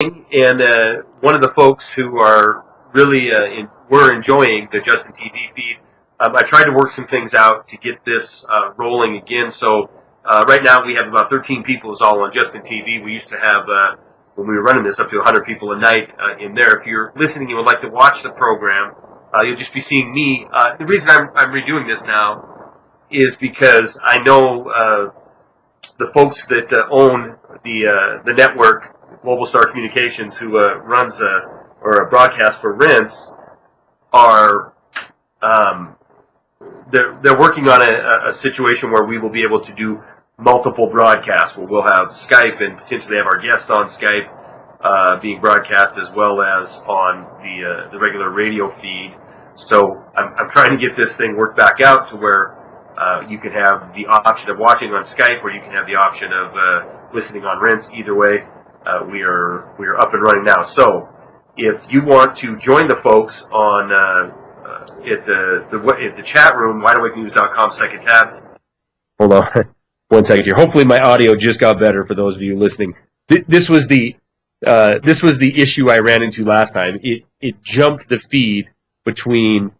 And one of the folks who are really we're enjoying the Justin TV feed. I tried to work some things out to get this rolling again. So right now we have about 13 people is all on Justin TV. We used to have, when we were running this, up to 100 people a night in there. If you're listening and would like to watch the program, you'll just be seeing me. The reason I'm redoing this now is because I know the folks that own the network, Global Star Communications, who runs a broadcast for Rinse, are they're working on a situation where we will be able to do multiple broadcasts, where we'll have Skype and potentially have our guests on Skype being broadcast as well as on the regular radio feed. So I'm trying to get this thing worked back out to where you can have the option of watching on Skype, or you can have the option of listening on Rinse. Either way, we are up and running now. So if you want to join the folks on at the chat room, WideAwakeNews.com, second tab. Hold on 1 second here. Hopefully my audio just got better for those of you listening. This was the issue I ran into last time. It jumped the feed between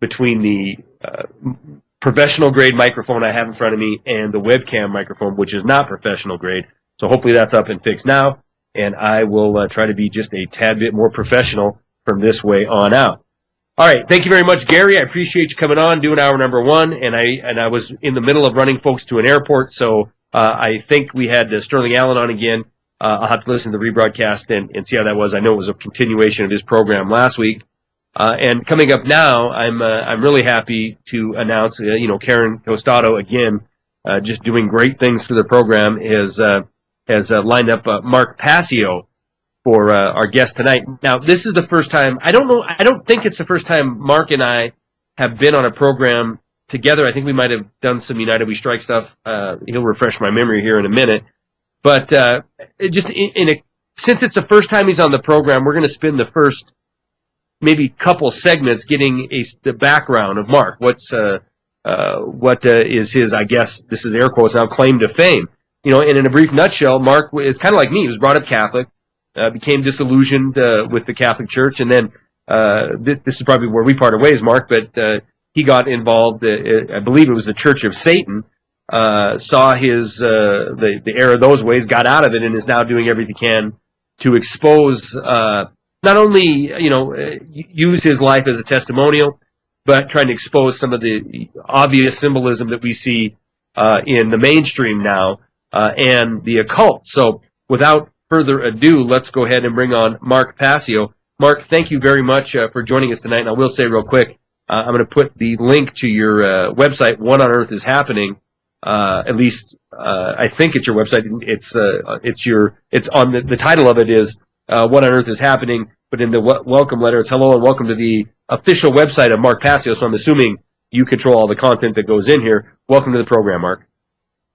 the professional grade microphone I have in front of me and the webcam microphone, which is not professional grade. So hopefully that's up and fixed now, and I will try to be just a tad bit more professional from this way on out. All right, thank you very much, Gary. I appreciate you coming on, doing hour number one, and I was in the middle of running folks to an airport, so I think we had Sterling Allen on again. I'll have to listen to the rebroadcast and see how that was. I know it was a continuation of his program last week. And coming up now, I'm really happy to announce, Karen Tostado again, just doing great things for the program, has lined up Mark Passio for our guest tonight. Now, this is the first time. I don't think it's the first time Mark and I have been on a program together. I think we might have done some United We Strike stuff. He'll refresh my memory here in a minute. But just since it's the first time he's on the program, we're going to spend the first maybe couple segments getting the background of Mark. What is his, I guess, this is air quotes now, claim to fame. And in a brief nutshell, Mark is kind of like me. He was brought up Catholic, became disillusioned with the Catholic Church, and then this is probably where we parted ways, Mark, but he got involved, I believe it was the Church of Satan, saw his the error of those ways, got out of it, and is now doing everything he can to expose not only, use his life as a testimonial, but trying to expose some of the obvious symbolism that we see in the mainstream now and the occult. So without further ado, let's go ahead and bring on Mark Passio. Mark, thank you very much for joining us tonight. And I will say real quick, I'm going to put the link to your website, What on Earth is Happening. At least I think it's your website. It's on the title of it is What on Earth is Happening, but in the welcome letter, it's hello and welcome to the official website of Mark Passio. So I'm assuming you control all the content that goes in here. Welcome to the program, Mark.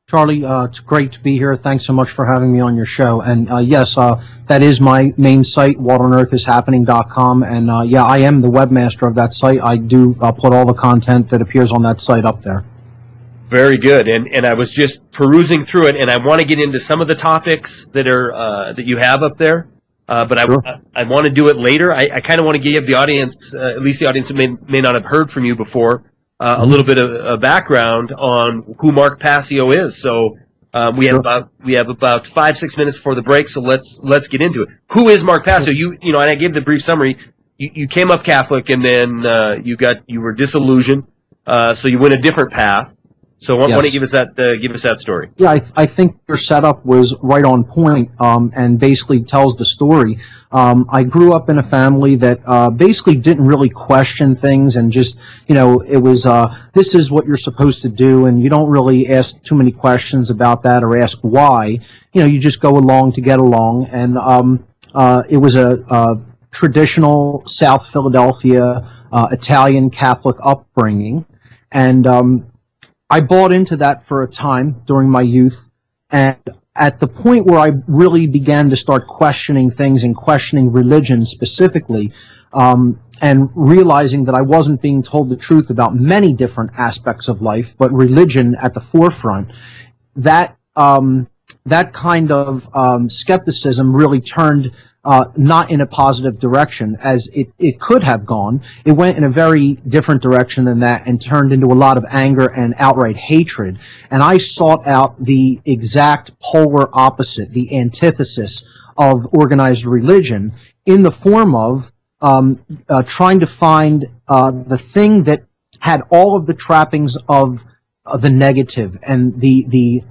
Charlie, it's great to be here. Thanks so much for having me on your show. And yes, that is my main site, whatonearthishappening.com. And yeah, I am the webmaster of that site. I do put all the content that appears on that site up there. Very good. And I was just perusing through it, and I want to get into some of the topics that are that you have up there. But sure. I want to do it later. I kind of want to give the audience, at least the audience that may not have heard from you before, a little bit of a background on who Mark Passio is. So we have about 5-6 minutes before the break. So let's get into it. Who is Mark Passio? And I gave the brief summary. You came up Catholic, and then you were disillusioned. So you went a different path. So why don't you give us that story? Yeah, I think your setup was right on point, and basically tells the story. I grew up in a family that basically didn't really question things, and just it was this is what you're supposed to do, and you don't really ask too many questions about that or ask why. You just go along to get along, and it was a traditional South Philadelphia Italian Catholic upbringing, and I bought into that for a time during my youth, and at the point where I really began to start questioning things and questioning religion specifically, and realizing that I wasn't being told the truth about many different aspects of life, but religion at the forefront, that that kind of skepticism really turned not in a positive direction as it could have gone. It went in a very different direction than that and turned into a lot of anger and outright hatred. And I sought out the exact polar opposite, the antithesis of organized religion, in the form of trying to find the thing that had all of the trappings of the negative and the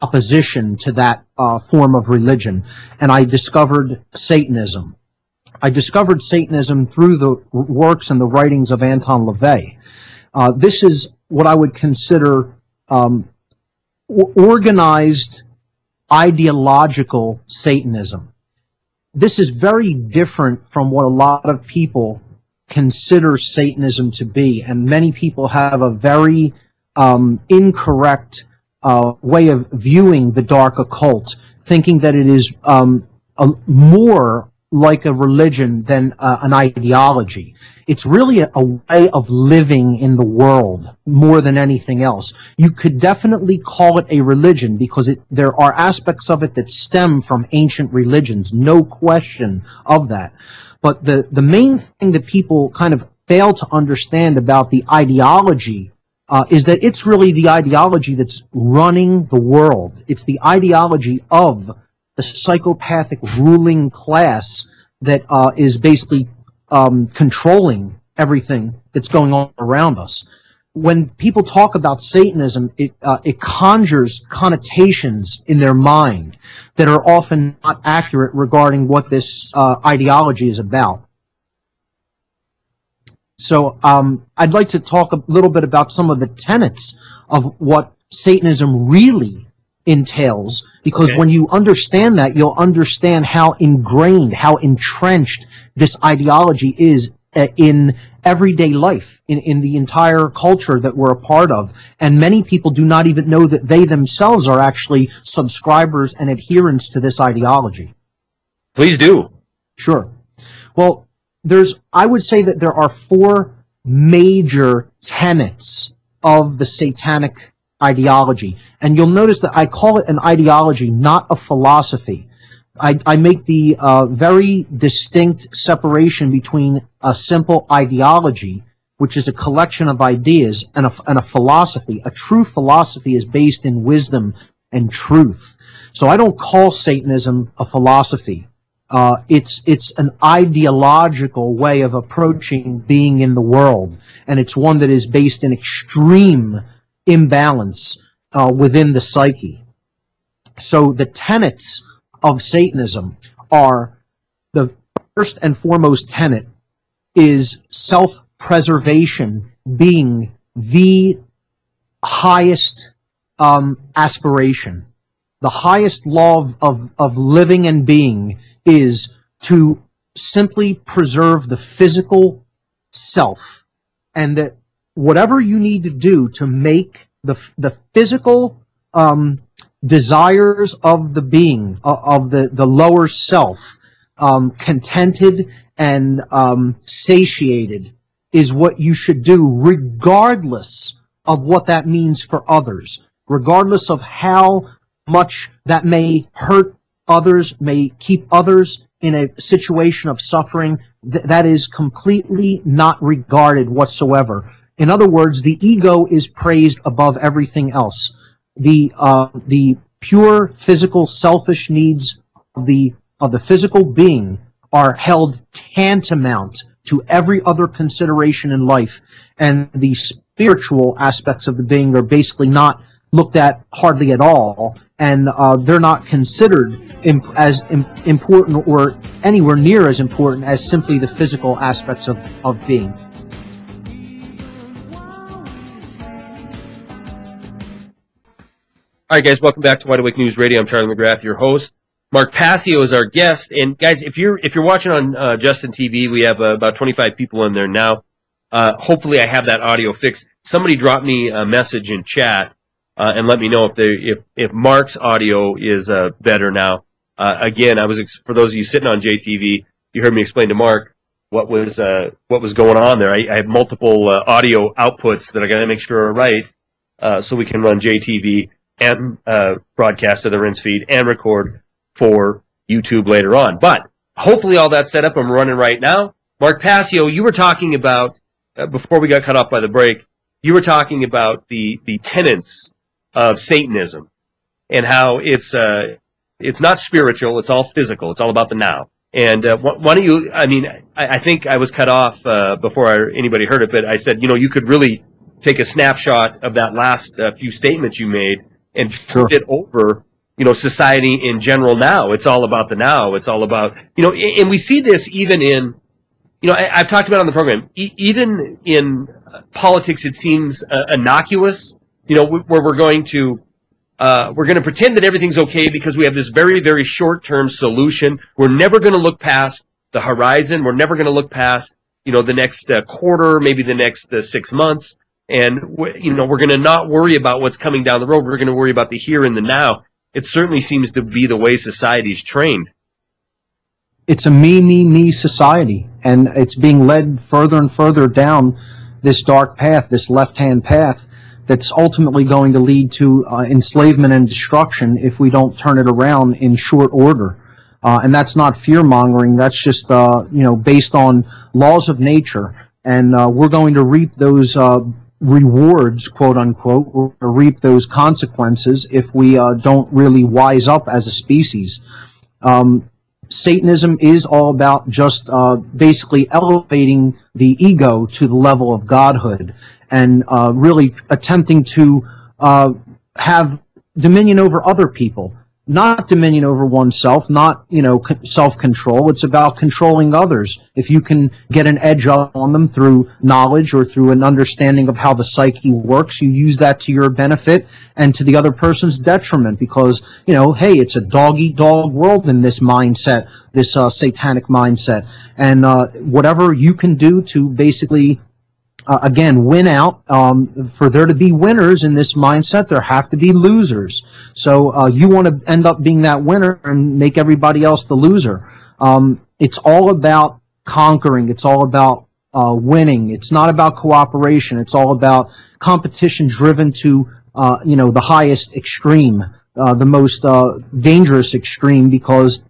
opposition to that form of religion. And I discovered Satanism. I discovered Satanism through the works and the writings of Anton LaVey. This is what I would consider organized ideological Satanism. This is very different from what a lot of people consider Satanism to be, and many people have a very incorrect way of viewing the dark occult, thinking that it is more like a religion than an ideology. It's really a way of living in the world more than anything else. You could definitely call it a religion because there are aspects of it that stem from ancient religions, no question of that. But the main thing that people kind of fail to understand about the ideology is that it's really the ideology that's running the world. It's the ideology of the psychopathic ruling class that is basically controlling everything that's going on around us. When people talk about Satanism, it conjures connotations in their mind that are often not accurate regarding what this ideology is about. So I'd like to talk a little bit about some of the tenets of what Satanism really entails, because when you understand that, you'll understand how ingrained, how entrenched this ideology is in everyday life, in the entire culture that we're a part of. And many people do not even know that they themselves are actually subscribers and adherents to this ideology. Please do. Sure. Well, I would say that there are four major tenets of the satanic ideology. And you'll notice that I call it an ideology, not a philosophy. I make the very distinct separation between a simple ideology, which is a collection of ideas, and a philosophy. A true philosophy is based in wisdom and truth. So I don't call Satanism a philosophy. It's an ideological way of approaching being in the world, and it's one that is based in extreme imbalance within the psyche. So the tenets of Satanism are, the first and foremost tenet is self-preservation being the highest aspiration. The highest law of living and being is to simply preserve the physical self, and that whatever you need to do to make the physical desires of the being, of the lower self, contented and satiated, is what you should do, regardless of what that means for others, regardless of how much that may hurt others, may keep others in a situation of suffering. That is completely not regarded whatsoever. In other words, the ego is praised above everything else. The pure physical selfish needs of the physical being are held tantamount to every other consideration in life, and the spiritual aspects of the being are basically not looked at hardly at all, and they're not considered as important or anywhere near as important as simply the physical aspects of being. All right, guys, welcome back to Wide Awake News Radio. I'm Charlie McGrath, your host. Mark Passio is our guest. And guys, if you're watching on Justin TV, we have about 25 people in there now. Hopefully, I have that audio fixed. Somebody dropped me a message in chat and let me know if Mark's audio is better now. Again, for those of you sitting on JTV, you heard me explain to Mark what was going on there. I have multiple audio outputs that I got to make sure are right so we can run JTV. and broadcast to the rinse feed and record for YouTube later on. But hopefully all that's set up and we're running right now. Mark Passio, you were talking about, before we got cut off by the break, you were talking about the tenets of Satanism and how it's not spiritual, it's all physical, it's all about the now. And why don't you, I think I was cut off before anybody heard it, but I said, you could really take a snapshot of that last few statements you made and put it over, society in general now. It's all about the now. It's all about, and we see this even in, I've talked about it on the program, even in politics it seems innocuous, where we're going to pretend that everything's okay because we have this very, very short-term solution. We're never going to look past the horizon. We're never going to look past, the next quarter, maybe the next 6 months. And, we're going to not worry about what's coming down the road. We're going to worry about the here and the now. It certainly seems to be the way society's trained. It's a me society, and it's being led further and further down this dark path, this left-hand path, that's ultimately going to lead to enslavement and destruction if we don't turn it around in short order. And that's not fear-mongering. That's just, based on laws of nature. And we're going to reap those rewards, quote-unquote, or reap those consequences if we don't really wise up as a species. Satanism is all about just basically elevating the ego to the level of godhood and really attempting to have dominion over other people. Not dominion over oneself, not, self-control. It's about controlling others. If you can get an edge up on them through knowledge or through an understanding of how the psyche works, you use that to your benefit and to the other person's detriment because, hey, it's a dog-eat-dog world in this mindset, this satanic mindset. And whatever you can do to basically again, win out. For there to be winners in this mindset, there have to be losers. So you want to end up being that winner and make everybody else the loser. It's all about conquering. It's all about winning. It's not about cooperation. It's all about competition driven to the highest extreme, the most dangerous extreme, because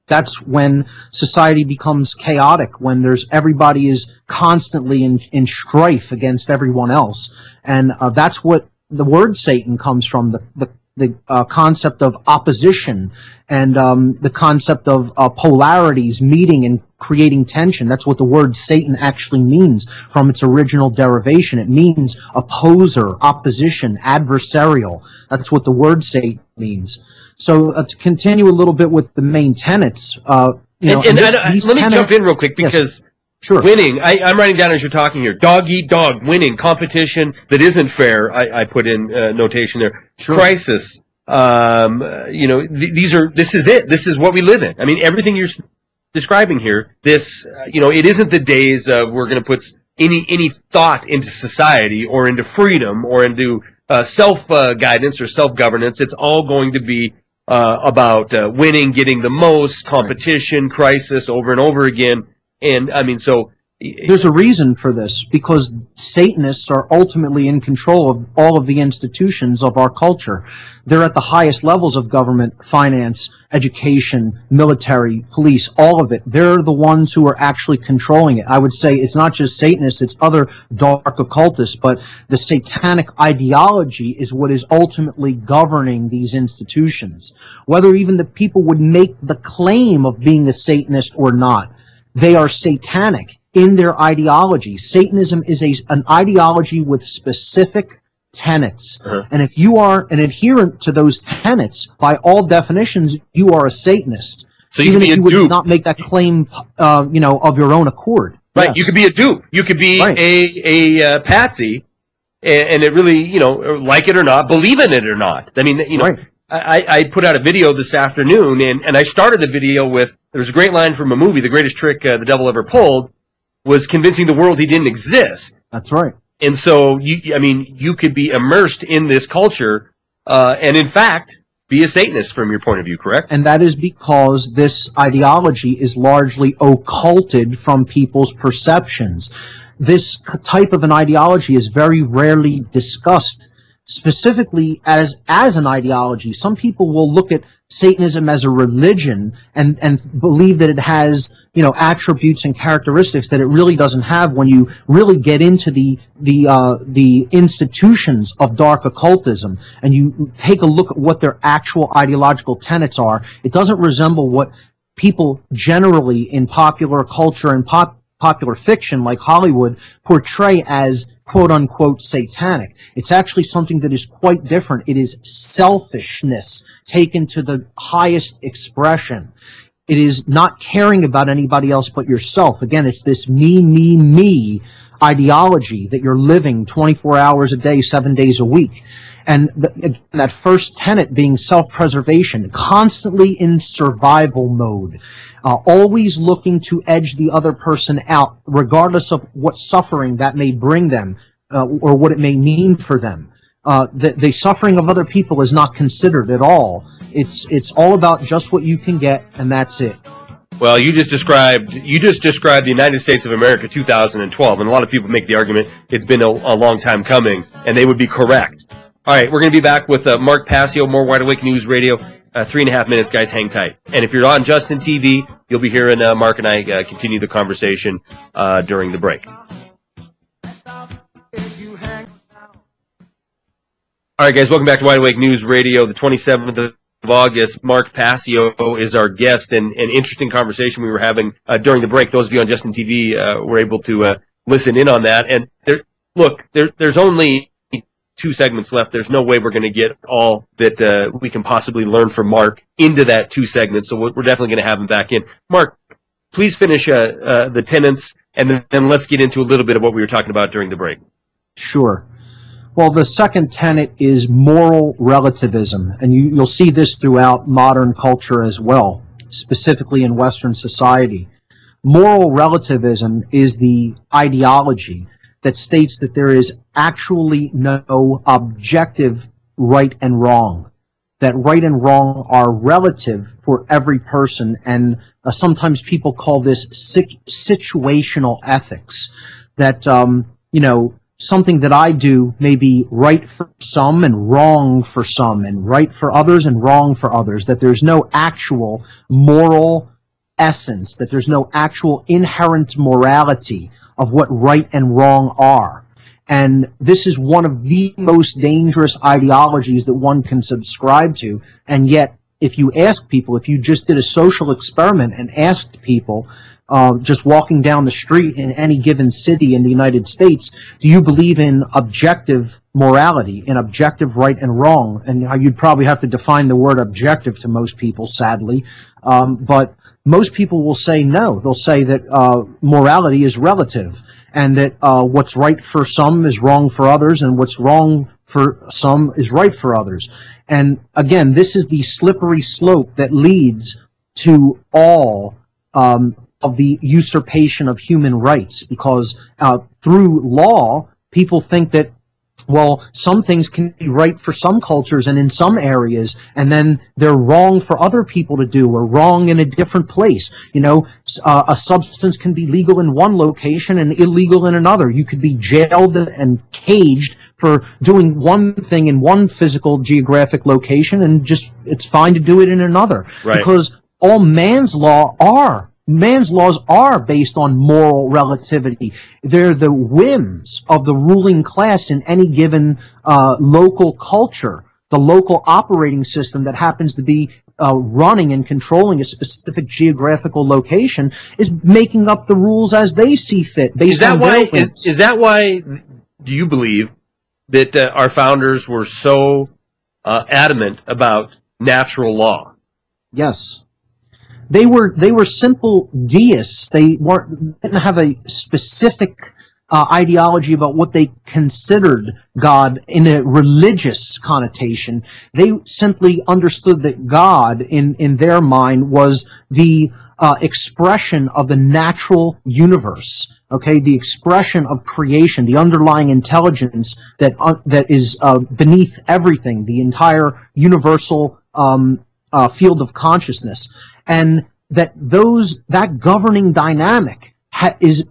that's when society becomes chaotic, when everybody is constantly in strife against everyone else. And that's what the word Satan comes from, the concept of opposition and the concept of polarities meeting and creating tension. That's what the word Satan actually means from its original derivation. It means opposer, opposition, adversarial. That's what the word Satan means. So to continue a little bit with the main tenets, let me jump in real quick because sure. Winning, I'm writing down as you're talking here, dog eat dog, winning, competition that isn't fair, I put in notation there, sure. Crisis, this is it, this is what we live in. I mean, everything you're describing here, this, it isn't the days we're going to put any thought into society or into freedom or into self-guidance or self-governance. It's all going to be about winning, getting the most, competition, crisis over and over again. And, so... There's a reason for this, because Satanists are ultimately in control of all of the institutions of our culture. They're at the highest levels of government, finance, education, military, police, all of it. They're the ones who are actually controlling it. I would say it's not just Satanists, it's other dark occultists, but the satanic ideology is what is ultimately governing these institutions. Whether even the people would make the claim of being a Satanist or not, they are satanic in their ideology. Satanism is an ideology with specific tenets. And if you are an adherent to those tenets, by all definitions, you are a Satanist. So even if you would not make that claim, of your own accord. Right. Yes. You could be a dupe. You could be a patsy, and it really, like it or not, believe in it or not. I mean, right. I put out a video this afternoon, and I started the video with, there's a great line from a movie, The Greatest Trick the Devil Ever Pulled, was convincing the world he didn't exist. That's right. And so, you could be immersed in this culture, and in fact, be a Satanist from your point of view, correct? And that is because this ideology is largely occulted from people's perceptions. This type of an ideology is very rarely discussed specifically as an ideology. Some people will look at Satanism as a religion and believe that it has, you know, attributes and characteristics that it really doesn't have when you really get into the institutions of dark occultism and you take a look at what their actual ideological tenets are. It doesn't resemble what people generally in popular culture and popular fiction like Hollywood portray as quote-unquote satanic. It's actually something that is quite different. It is selfishness taken to the highest expression. It is not caring about anybody else but yourself. Again, it's this me ideology that you're living 24 hours a day, 7 days a week. And that first tenet being self-preservation, constantly in survival mode, always looking to edge the other person out, regardless of what suffering that may bring them or what it may mean for them. The suffering of other people is not considered at all. It's all about just what you can get, and that's it. Well, you just described the United States of America 2012, and a lot of people make the argument it's been a long time coming, and they would be correct. All right, we're going to be back with Mark Passio, more Wide Awake News Radio. 3.5 minutes, guys. Hang tight. And if you're on Justin TV, you'll be hearing Mark and I continue the conversation during the break. All right, guys. Welcome back to Wide Awake News Radio. The 27th of August, Mark Passio is our guest, and an interesting conversation we were having during the break. Those of you on Justin TV were able to listen in on that. And there's only 2 segments left. There's no way we're going to get all that we can possibly learn from Mark into that 2 segments, so we're definitely going to have him back in. Mark, please finish the tenets, and then let's get into a little bit of what we were talking about during the break. Sure. Well, the second tenet is moral relativism, and you'll see this throughout modern culture as well, specifically in Western society. Moral relativism is the ideology that states that there is actually no objective right and wrong, that right and wrong are relative for every person, and sometimes people call this situational ethics, that, you know, something that I do may be right for some and wrong for some, and right for others and wrong for others, that there's no actual moral essence, that there's no actual inherent morality of what right and wrong are. And this is one of the most dangerous ideologies that one can subscribe to. And yet, if you ask people, if you just did a social experiment and asked people, just walking down the street in any given city in the United States, do you believe in objective morality, in objective right and wrong? And you'd probably have to define the word objective to most people, sadly. But most people will say no. They'll say that morality is relative, and that what's right for some is wrong for others, and what's wrong for some is right for others. And again, this is the slippery slope that leads to all of the usurpation of human rights, because through law, people think that, well, some things can be right for some cultures and in some areas, and then they're wrong for other people to do, or wrong in a different place. You know, a substance can be legal in one location and illegal in another. You could be jailed and caged for doing one thing in one physical geographic location, and just it's fine to do it in another. Right. Because all man's laws are based on moral relativity. They're the whims of the ruling class in any given local culture. The local operating system that happens to be running and controlling a specific geographical location is making up the rules as they see fit. Based on their whims. Is that why do you believe that our founders were so adamant about natural law? Yes. They were simple deists. They didn't have a specific ideology about what they considered God in a religious connotation. They simply understood that God, in their mind, was the expression of the natural universe. Okay, the expression of creation, the underlying intelligence that is beneath everything, the entire universal field of consciousness. And that governing dynamic is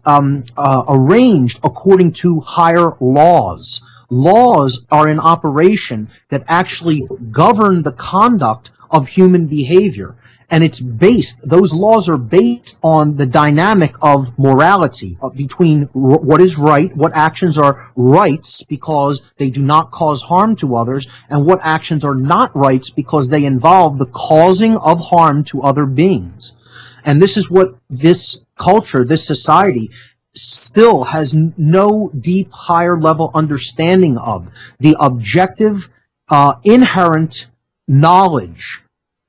arranged according to higher laws laws are in operation that actually govern the conduct of human behavior. And those laws are based on the dynamic of morality, between what is right, what actions are rights because they do not cause harm to others, and what actions are not rights because they involve the causing of harm to other beings. And this is what this culture, this society, still has no deep, higher level understanding of. The objective, inherent knowledge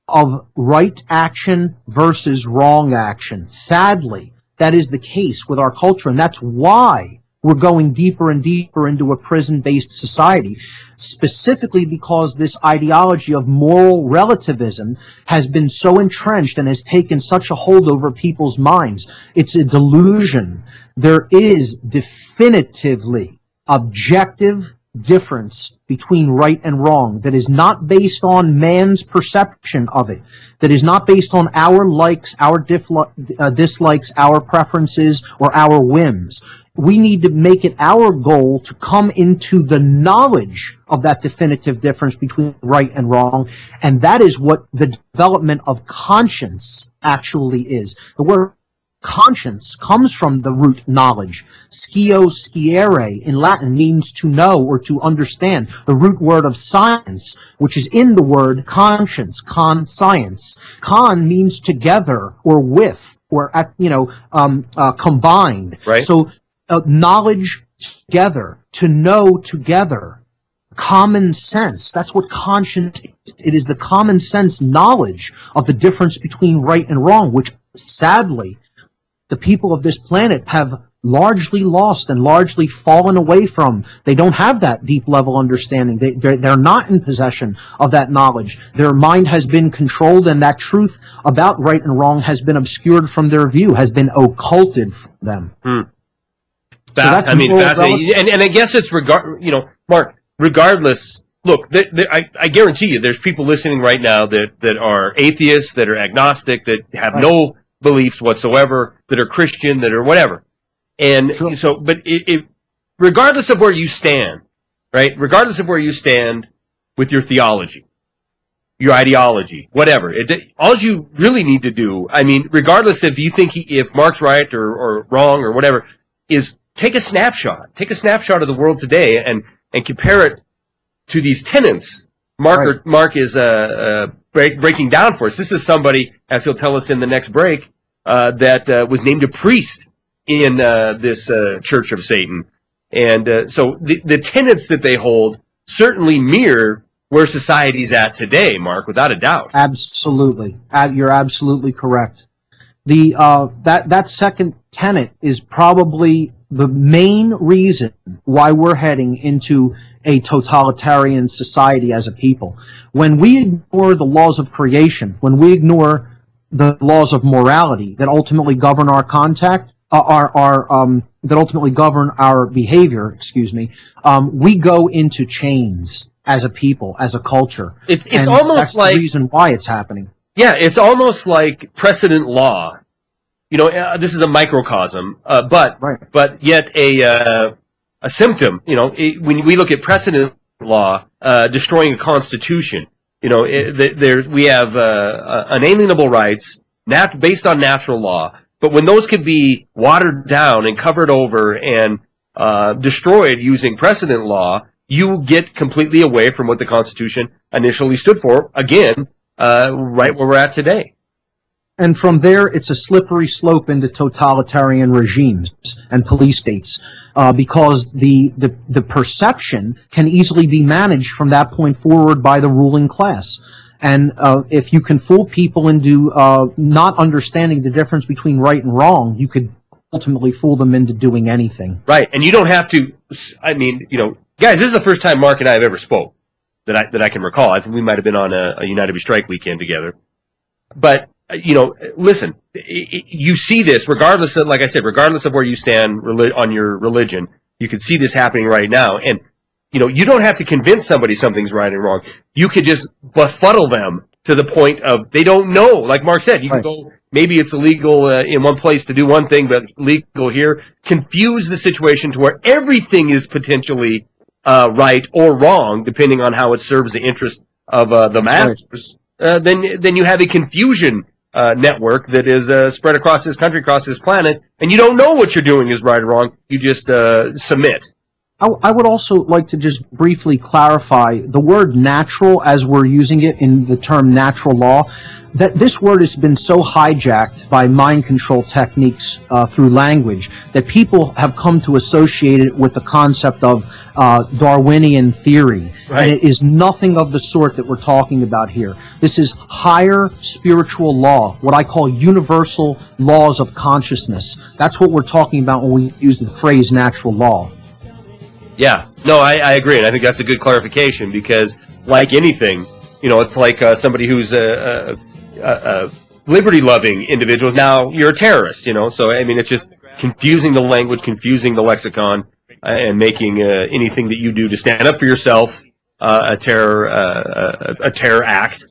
of right action versus wrong action. Sadly, that is the case with our culture, and that's why we're going deeper and deeper into a prison-based society, specifically because this ideology of moral relativism has been so entrenched and has taken such a hold over people's minds. It's a delusion. There is definitively objective difference between right and wrong that is not based on man's perception of it, that is not based on our likes, our dislikes, our preferences, or our whims. We need to make it our goal to come into the knowledge of that definitive difference between right and wrong, and that is what the development of conscience actually is. The word conscience comes from the root knowledge. Scio, sciere in Latin means to know or to understand. The root word of science, which is in the word conscience, science. Con means together or with or combined. Right. So knowledge together, to know together. Common sense. That's what conscience is. It is the common sense knowledge of the difference between right and wrong, which sadly the people of this planet have largely lost and largely fallen away from. They don't have that deep level understanding. They're not in possession of that knowledge. Their mind has been controlled, and that truth about right and wrong has been obscured from their view, has been occulted from them. Fascinating. And I guess it's Mark, regardless, look, I guarantee you there's people listening right now that are atheists, that are agnostic, that have no beliefs whatsoever, that are Christian, that are whatever. And so, but regardless of where you stand, right? Regardless of where you stand with your theology, your ideology, whatever, all you really need to do, I mean, regardless if you think if Mark's right or wrong or whatever, is take a snapshot of the world today and compare it to these tenets Mark is breaking down for us. This is somebody, as he'll tell us in the next break, that was named a priest in this Church of Satan. And so the tenets that they hold certainly mirror where society's at today, Mark, without a doubt. Absolutely. You're absolutely correct. That second tenet is probably the main reason why we're heading into a totalitarian society as a people. When we ignore the laws of creation, when we ignore the laws of morality that ultimately govern our contact, that ultimately govern our behavior, we go into chains as a people, as a culture. It's almost that's like the reason why it's happening. Yeah, it's almost like precedent law. You know, this is a microcosm, but yet a symptom. You know, when we look at precedent law destroying a constitution, you know, we have unalienable rights based on natural law. But when those can be watered down and covered over and destroyed using precedent law, you get completely away from what the Constitution initially stood for. Again, right where we're at today. And from there, it's a slippery slope into totalitarian regimes and police states, because the perception can easily be managed from that point forward by the ruling class. And if you can fool people into not understanding the difference between right and wrong, you could ultimately fool them into doing anything. Right, and you don't have to. I mean, you know, guys, this is the first time Mark and I have ever spoke that I can recall. I think we might have been on a United We Strike weekend together, but. You know, listen, you see this regardless of, like I said, regardless of where you stand on your religion, you can see this happening right now. And, you know, you don't have to convince somebody something's right and wrong. You could just befuddle them to the point of they don't know. Like Mark said, you can go, maybe it's illegal in one place to do one thing, but legal here. Confuse the situation to where everything is potentially right or wrong, depending on how it serves the interest of the masters, then you have a confusion network that is spread across this country, across this planet, and you don't know what you're doing is right or wrong. You just submit. I would also like to just briefly clarify the word natural as we're using it in the term natural law, that this word has been so hijacked by mind control techniques through language that people have come to associate it with the concept of Darwinian theory. Right. And it is nothing of the sort that we're talking about here. This is higher spiritual law, what I call universal laws of consciousness. That's what we're talking about when we use the phrase natural law. Yeah, no, I agree, and I think that's a good clarification because, like anything, it's like somebody who's a liberty-loving individual. Now you're a terrorist, So I mean, it's just confusing the language, confusing the lexicon, and making anything that you do to stand up for yourself a terror act.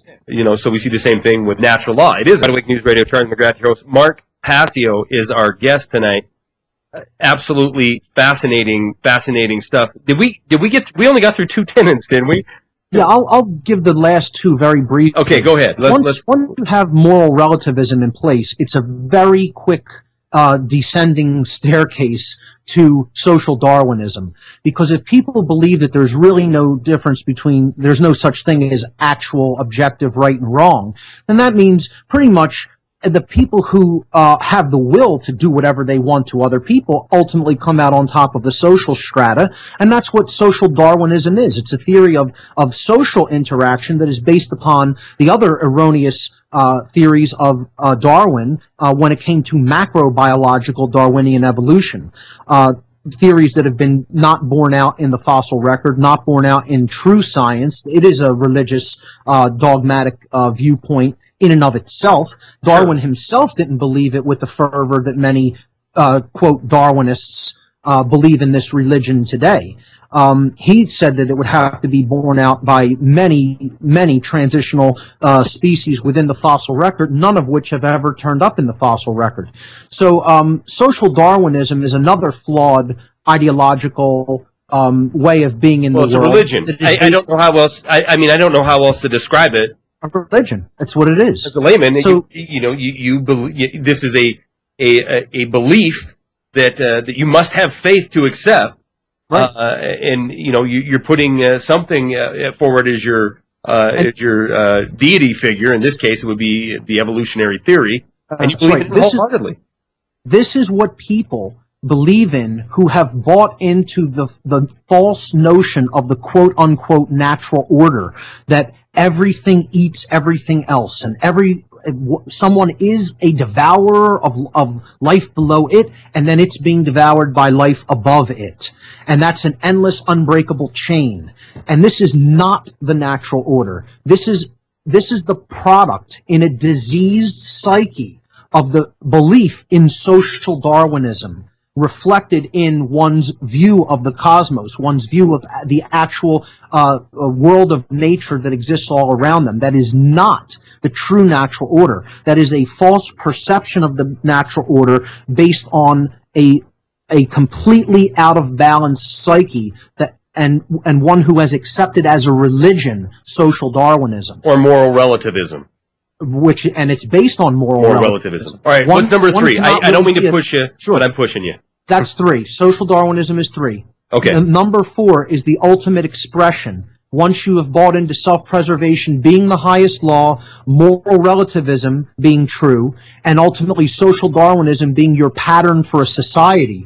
So we see the same thing with natural law. It is WideAwakeNews Radio. Charlie McGrath, your host. Mark Passio is our guest tonight. Absolutely fascinating stuff. We only got through 2 tenets, didn't we? Yeah, I'll give the last 2 very brief. Okay, go ahead. Once you have moral relativism in place, it's a very quick descending staircase to social Darwinism. Because if people believe that there's really no difference between, there's no such thing as actual objective right and wrong, then that means pretty much the people who have the will to do whatever they want to other people ultimately come out on top of the social strata, and that's what social Darwinism is. It's a theory of social interaction that is based upon the other erroneous theories of Darwin when it came to macrobiological Darwinian evolution. Theories that have been not borne out in the fossil record, not borne out in true science. It is a religious, dogmatic viewpoint in and of itself. Darwin himself didn't believe it with the fervor that many, quote, Darwinists believe in this religion today. He said that it would have to be borne out by many transitional species within the fossil record, none of which have ever turned up in the fossil record. So social Darwinism is another flawed ideological way of being in the world. Well, it's a religion. I don't know how else. I mean, I don't know how else to describe it. A religion. That's what it is. As a layman, so, you believe this is a belief that you must have faith to accept. Right. And you're putting something forward as your deity figure. In this case, it would be the evolutionary theory, and you believe it wholeheartedly. This is what people believe in who have bought into the false notion of the quote unquote natural order, that everything eats everything else, and someone is a devourer of life below it, and then it's being devoured by life above it. And that's an endless, unbreakable chain. And this is not the natural order. This is the product in a diseased psyche of the belief in social Darwinism, reflected in one's view of the cosmos, one's view of the actual world of nature that exists all around them. That is not the true natural order. That is a false perception of the natural order based on a completely out of balance psyche that and one who has accepted as a religion social Darwinism or moral relativism. And it's based on moral relativism. All right, what's number 3? I don't mean to push you, sure, but I'm pushing you. That's 3. Social Darwinism is 3. Okay. And number 4 is the ultimate expression. Once you have bought into self-preservation being the highest law, moral relativism being true, and ultimately social Darwinism being your pattern for a society,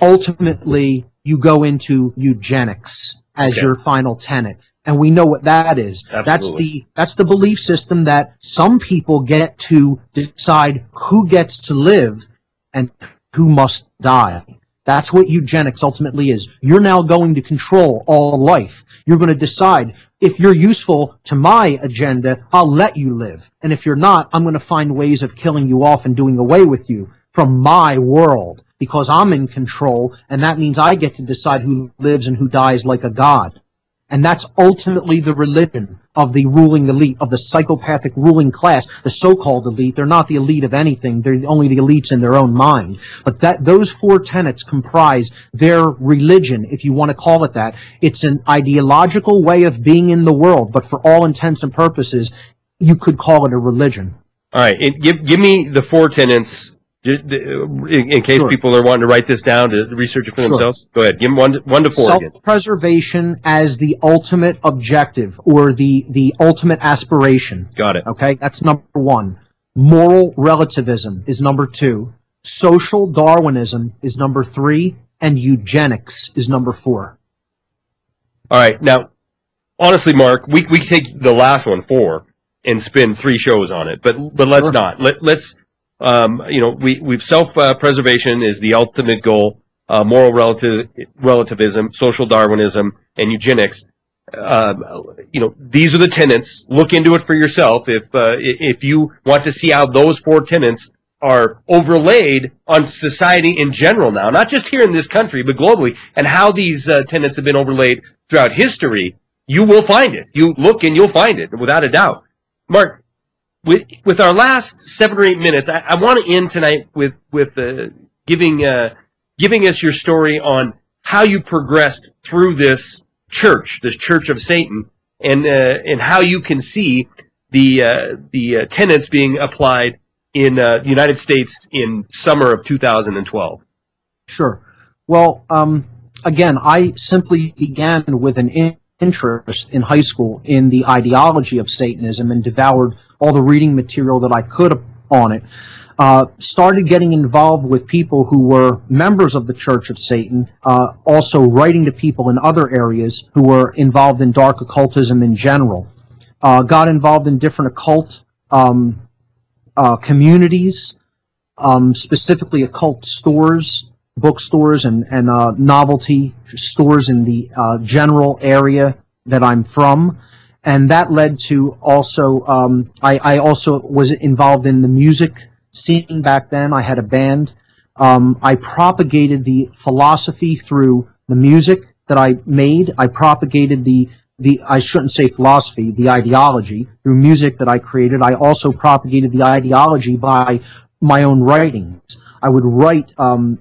ultimately you go into eugenics as your final tenet. And we know what that is. Absolutely. That's the belief system that some people get to decide who gets to live and who must die. That's what eugenics ultimately is. You're now going to control all life. You're going to decide, if you're useful to my agenda, I'll let you live. And if you're not, I'm going to find ways of killing you off and doing away with you from my world, because I'm in control, and that means I get to decide who lives and who dies like a god. And that's ultimately the religion of the ruling elite, of the psychopathic ruling class, the so-called elite. They're not the elite of anything. They're only the elites in their own mind. But those four tenets comprise their religion, if you want to call it that. It's an ideological way of being in the world, but for all intents and purposes, you could call it a religion. All right. And give me the four tenets, in case Sure. people are wanting to write this down to research it for themselves. Go ahead. Give them one to four again. Self-preservation as the ultimate objective, or the ultimate aspiration. Got it. Okay, that's number one. Moral relativism is number two. Social Darwinism is number three. And eugenics is number four. All right. Now, honestly, Mark, we can take the last one, 4, and spin 3 shows on it, but let's not. Let's we've self-preservation is the ultimate goal. Moral relativism, social Darwinism, and eugenics. These are the tenets. Look into it for yourself if you want to see how those 4 tenets are overlaid on society in general now, not just here in this country, but globally, and how these tenets have been overlaid throughout history. You will find it. You look and you'll find it, without a doubt. Mark, with our last 7 or 8 minutes, I want to end tonight with giving us your story on how you progressed through this church of Satan, and how you can see the tenets being applied in the United States in summer of 2012. Sure. Well, again, I simply began with an interest in high school in the ideology of Satanism and devoured all the reading material that I could on it. Started getting involved with people who were members of the Church of Satan, also writing to people in other areas who were involved in dark occultism in general. Got involved in different occult communities, specifically occult stores, bookstores, and novelty stores in the general area that I'm from. And that led to also, I also was involved in the music scene back then. I had a band. I propagated the philosophy through the music that I made. I propagated I shouldn't say philosophy, the ideology through music that I created. I also propagated the ideology by my own writings. I would write on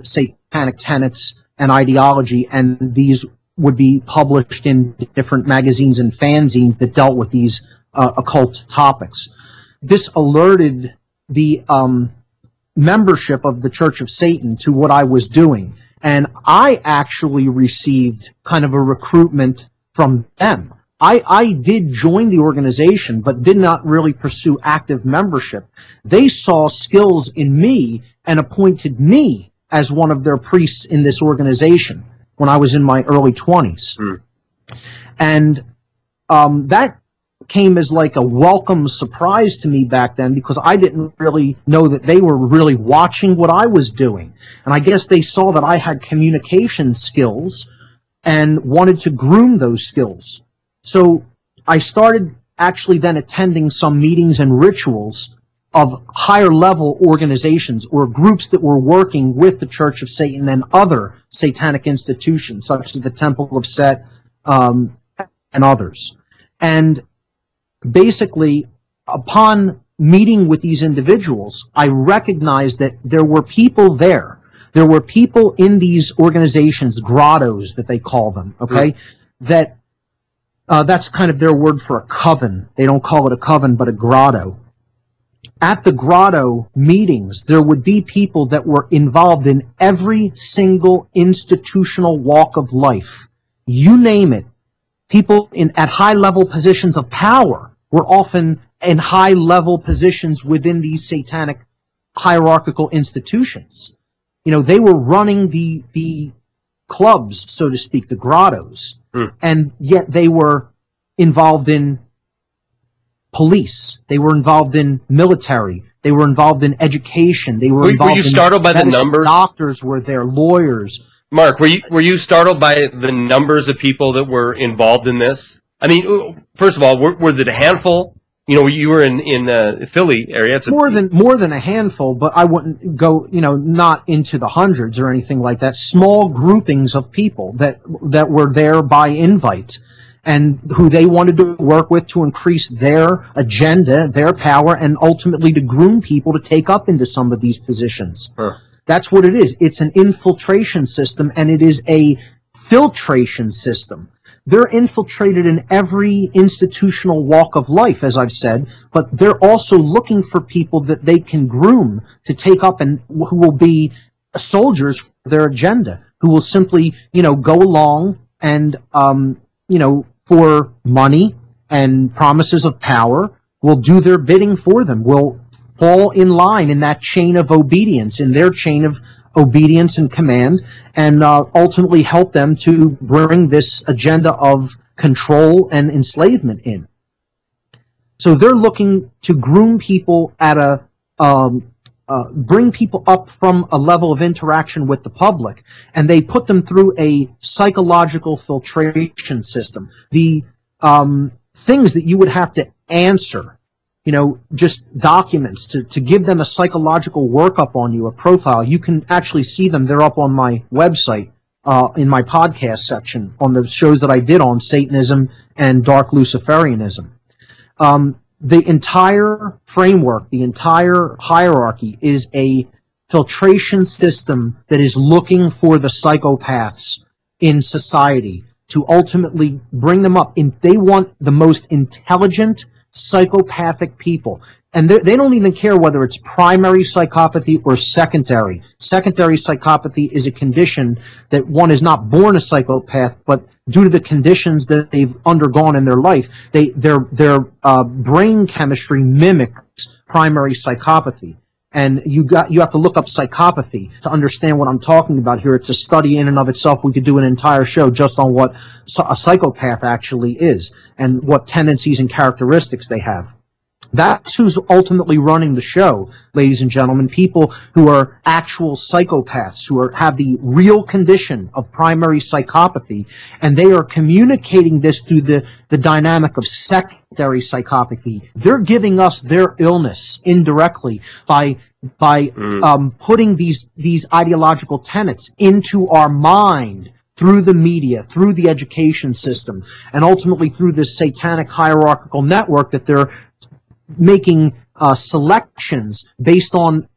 satanic tenets and ideology, and these would be published in different magazines and fanzines that dealt with these occult topics. This alerted the membership of the Church of Satan to what I was doing, and I actually received kind of a recruitment from them. I did join the organization, but did not really pursue active membership. They saw skills in me and appointed me as one of their priests in this organization when I was in my early 20s. And that came as like a welcome surprise to me back then, because I didn't really know that they were really watching what I was doing. And I guess they saw that I had communication skills and wanted to groom those skills. So I started actually then attending some meetings and rituals of higher level organizations or groups that were working with the Church of Satan and other satanic institutions, such as the Temple of Set and others. And basically, upon meeting with these individuals, I recognized that there were people there. There were people in these organizations, grottos that they call them, okay, that that's kind of their word for a coven. They don't call it a coven, but a grotto. At the grotto meetings, there would be people that were involved in every single institutional walk of life. You name it. People at high-level positions of power were often in high-level positions within these satanic hierarchical institutions. You know, they were running the clubs, so to speak, the grottos, and yet they were involved in police. They were involved in military. They were involved in education. They were involved. Were you startled by the numbers? Doctors were there, lawyers. Mark, were you startled by the numbers of people that were involved in this? I mean, first of all, were there a handful You know, you were in Philly area. It's more than a handful, but I wouldn't go, not into the hundreds or anything like that. Small groupings of people that were there by invite, and who they wanted to work with to increase their agenda, their power, and ultimately to groom people to take up into some of these positions. Huh. That's what it is. It's an infiltration system, and it is a filtration system. They're infiltrated in every institutional walk of life, as I've said, but they're also looking for people that they can groom to take up and who will be soldiers for their agenda, who will simply, go along and, for money and promises of power, will do their bidding for them, will fall in line in that chain of obedience, in their chain of obedience and command, and ultimately help them to bring this agenda of control and enslavement in. So they're looking to groom people at bring people up from a level of interaction with the public, and they put them through a psychological filtration system. The things that you would have to answer, just documents to give them a psychological workup on you, a profile. You can actually see them. They're up on my website in my podcast section on the shows that I did on Satanism and Dark Luciferianism. The entire framework, the entire hierarchy is a filtration system that is looking for the psychopaths in society to ultimately bring them up. They want the most intelligent, psychopathic people. And they don't even care whether it's primary psychopathy or secondary. Secondary psychopathy is a condition that one is not born a psychopath, but due to the conditions that they've undergone in their life, their brain chemistry mimics primary psychopathy. And you have to look up psychopathy to understand what I'm talking about here. It's a study in and of itself. We could do an entire show just on what a psychopath actually is and what tendencies and characteristics they have. That's who's ultimately running the show, ladies and gentlemen, people who are actual psychopaths, who have the real condition of primary psychopathy, and they are communicating this through the dynamic of secondary psychopathy. They're giving us their illness indirectly by putting these ideological tenets into our mind through the media, through the education system, and ultimately through this satanic hierarchical network that they're making selections based on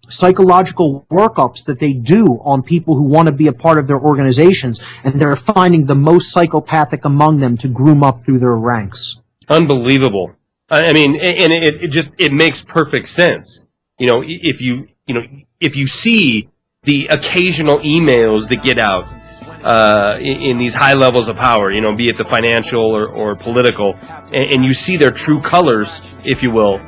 psychological workups that they do on people who want to be a part of their organizations, and they're finding the most psychopathic among them to groom up through their ranks. Unbelievable. I mean, and it makes perfect sense. If you see the occasional emails that get out in these high levels of power, be it the financial or political, and you see their true colors, if you will,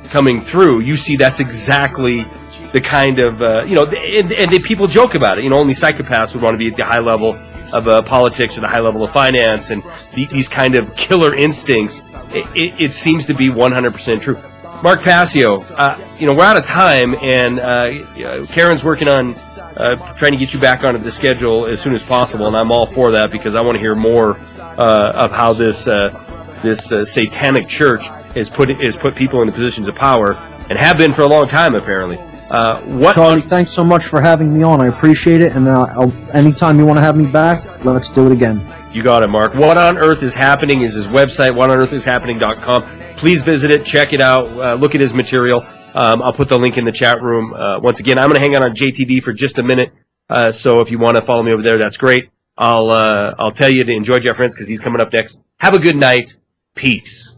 coming through, you see that's exactly the kind of, and people joke about it. Only psychopaths would want to be at the high level of politics or the high level of finance, and these kind of killer instincts. It seems to be 100% true. Mark Passio, we're out of time, and Karen's working on trying to get you back onto the schedule as soon as possible, and I'm all for that because I want to hear more of how this satanic church has put people into positions of power and have been for a long time, apparently. Charlie, thanks so much for having me on. I appreciate it, and anytime you want to have me back, let's do it again. You got it, Mark. What on Earth is Happening is his website, whatonearthishappening.com. Please visit it, check it out, look at his material. I'll put the link in the chat room. Once again, I'm going to hang out on JTV for just a minute, so if you want to follow me over there, that's great. I'll tell you to enjoy Jeff Renz because he's coming up next. Have a good night. Peace.